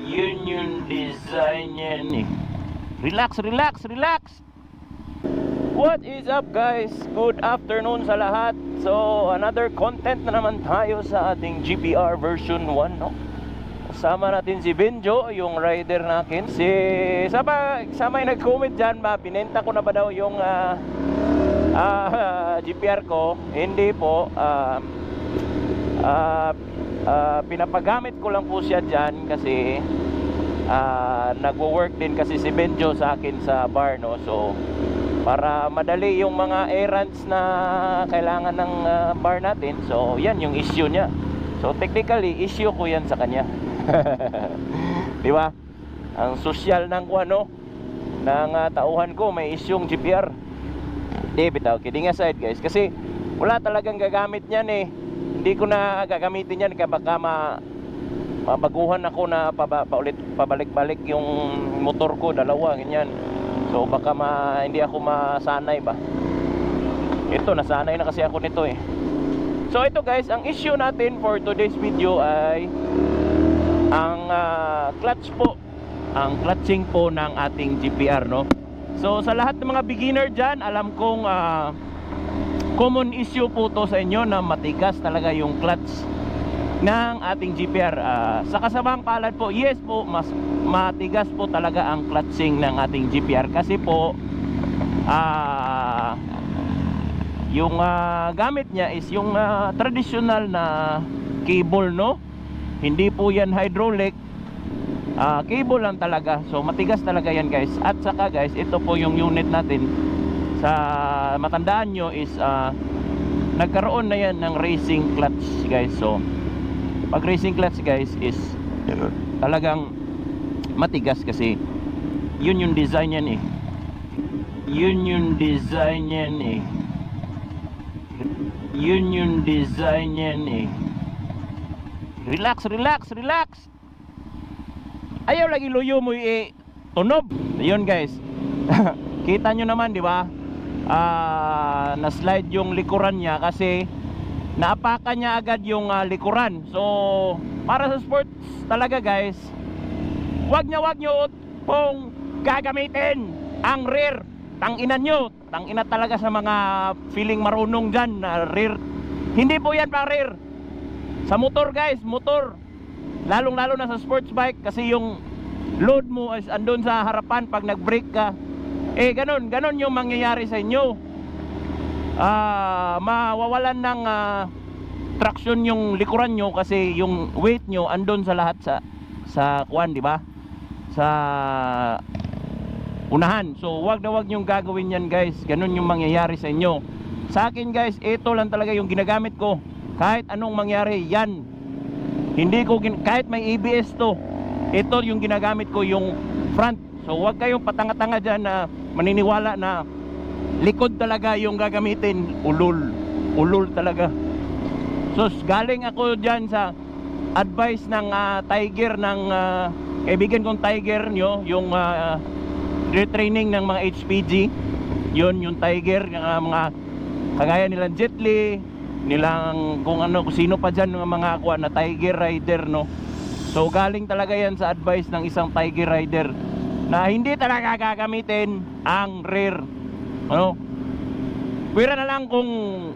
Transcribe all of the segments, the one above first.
Yun yung design yan eh. Relax, relax, relax. What is up guys? Good afternoon sa lahat. So another content na naman tayo sa ating GPR version 1, no? Kasama natin si Benjo, yung rider natin. Sama yung nag-comment dyan ba, binenta ko na ba daw yung GPR ko? Hindi po. Pinapagamit ko lang po siya dyan kasi nagwo-work din kasi si Benjo sa akin sa bar, no? So para madali yung mga errands na kailangan ng bar natin. So yan yung issue niya. So technically issue ko yan sa kanya. Di ba? Ang social ng ano ng tauhan ko may issue yung GPR. Bitaw, kidding aside guys, kasi wala talagang gagamit niyan eh. Hindi ko na gagamitin yan kaya baka mabaguhan ako na pabalik-balik yung motor ko, dalawa, ganyan. So baka hindi ako masanay ba. Ito, nasanay na kasi ako nito eh. So ito guys, ang issue natin for today's video ay ang clutch po. Ang clutching po ng ating GPR, no? So sa lahat ng mga beginner dyan, alam kong common issue po to sa inyo na matigas talaga yung clutch ng ating GPR. Sa kasamang palad po, yes po, mas matigas po talaga ang clutching ng ating GPR kasi po yung gamit niya is yung traditional na cable, no? Hindi po yan hydraulic, cable lang talaga. So matigas talaga yan guys. At saka guys, ito po yung unit natin. Sa matandaan nyo is nagkaroon na yan ng racing clutch guys. So pag racing clutch guys is talagang matigas kasi yun yung design yan eh. Yun yung design yan eh. Yun yung design yan eh. Relax, relax, relax. Ayaw lagi luyo mo eh tunob. Ayun guys. Kita nyo naman di ba? Na-slide yung likuran niya kasi naapakan niya agad yung likuran. So para sa sports talaga guys, wag nyo pong gagamitin ang rear. Tanginan nyo, tangina talaga sa mga feeling marunong dyan na rear. Hindi po yan pang rear. Sa motor guys, motor, lalong lalo na sa sports bike, kasi yung load mo is andun sa harapan pag nag-brake ka. Ganon yung mangyayari sa inyo. Mawawalan ng traction yung likuran nyo kasi yung weight nyo andun sa lahat sa kuwan, di ba? Sa unahan. So wag na wag nyong gagawin yan guys. Ganon yung mangyayari sa inyo. Sa akin guys, ito lang talaga yung ginagamit ko. Kahit anong mangyari yan. Hindi ko kahit may ABS to, ito yung ginagamit ko, yung front. So wag kayong patanga-tanga dyan na maniniwala na likod talaga yung gagamitin. Ulol talaga. So galing ako dyan sa advice ng Tiger, ng kaibigan kong Tiger nyo, yung retraining ng mga HPG. Yun yung Tiger, yung mga kagaya nilang Jet Li, nilang kung sino pa dyan ng mga kuha na Tiger rider, no? So galing talaga yan sa advice ng isang Tiger rider na hindi talaga gagamitin ang rear, ano? Pwera na lang kung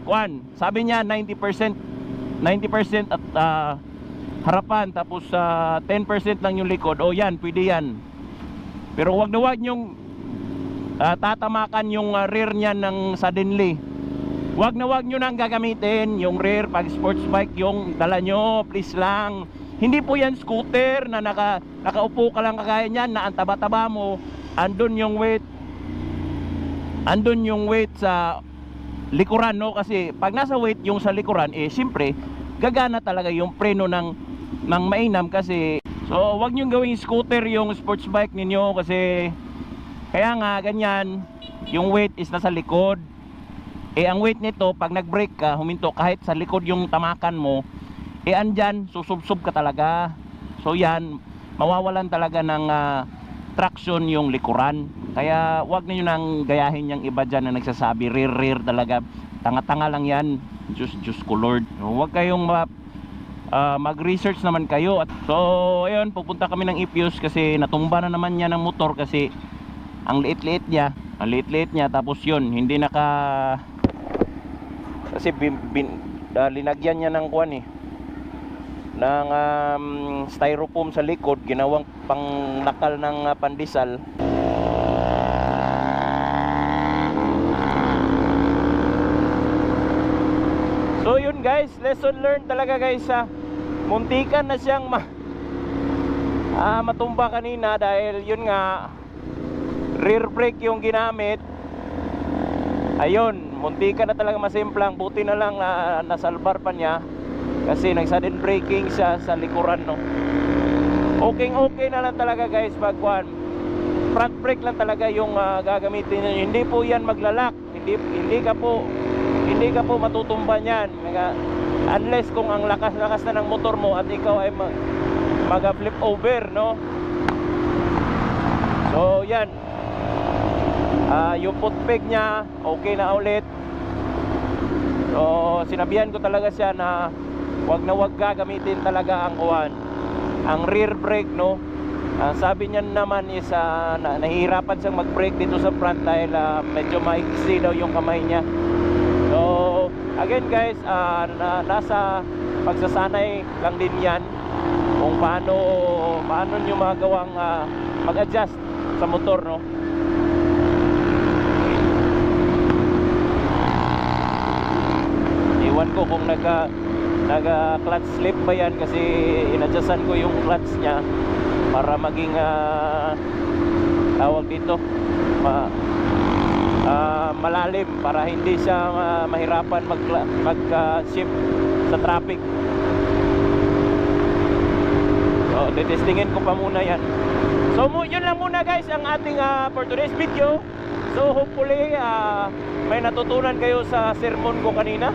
kuan, sabi niya 90% at harapan, tapos 10% lang yung likod. O yan, pwede yan. Pero wag na wag nyong tatamakan yung rear niya ng suddenly. Wag na wag nyo nang gagamitin yung rear pag sports bike yung dala nyo, please lang. Hindi po yan scooter na nakaupo ka lang kagaya niyan na ang taba-taba mo, andun yung weight sa likuran, no? Kasi pag nasa weight yung sa likuran, siyempre gagana talaga yung preno ng mainam kasi. So wag nyo gawing scooter yung sports bike ninyo kasi kaya nga ganyan, yung weight is nasa likod. Ang weight nito pag nag-brake ka, huminto, kahit sa likod yung tamakan mo, andyan, susubsob ka talaga. So yan, mawawalan talaga ng traction yung likuran. Kaya wag niyo nang gayahin yung iba dyan na nagsasabi rear talaga. Tanga-tanga lang yan. Diyos ko Lord. Huwag kayong mag-research naman kayo. At so ayun, pupunta kami ng Ipios kasi natumba na naman niya ng motor kasi ang liit-liit niya, tapos yun hindi kasi linagyan niya ng kuwan ng styrofoam sa likod, ginawang pangnakal ng pandesal. So yun guys, lesson learned talaga guys. Muntikan na siyang matumba kanina dahil yun nga, rear brake yung ginamit. Ayun, muntikan na talaga masimplang. Buti na lang na nasalbar pa niya kasi nag sudden braking siya sa likuran, no. Okay na lang talaga guys pag front brake lang talaga yung gagamitin niyo. Hindi po yan maglalak. Hindi ka po matutumba niyan unless kung ang lakas-lakas na ng motor mo at ikaw ay mag-flip over, no. So yan, yung foot peg niya okay na ulit. So sinabihan ko talaga siya na wag gagamitin talaga ang rear brake, no. Sabi niya naman is nahihirapan siyang mag-brake dito sa front dahil medyo maiksi daw yung kamay niya. So again guys, nasa pagsasanay lang din yan kung paano nyo magawang mag-adjust sa motor, no. Iwan ko kung naga clutch slip ba yan kasi inadjustan ko yung clutch nya para maging tawag dito malalim, para hindi siya mahirapan mag-shift sa traffic. So titestingin ko pa muna yan. So yun lang muna guys ang ating for today's video. So hopefully may natutunan kayo sa sermon ko kanina.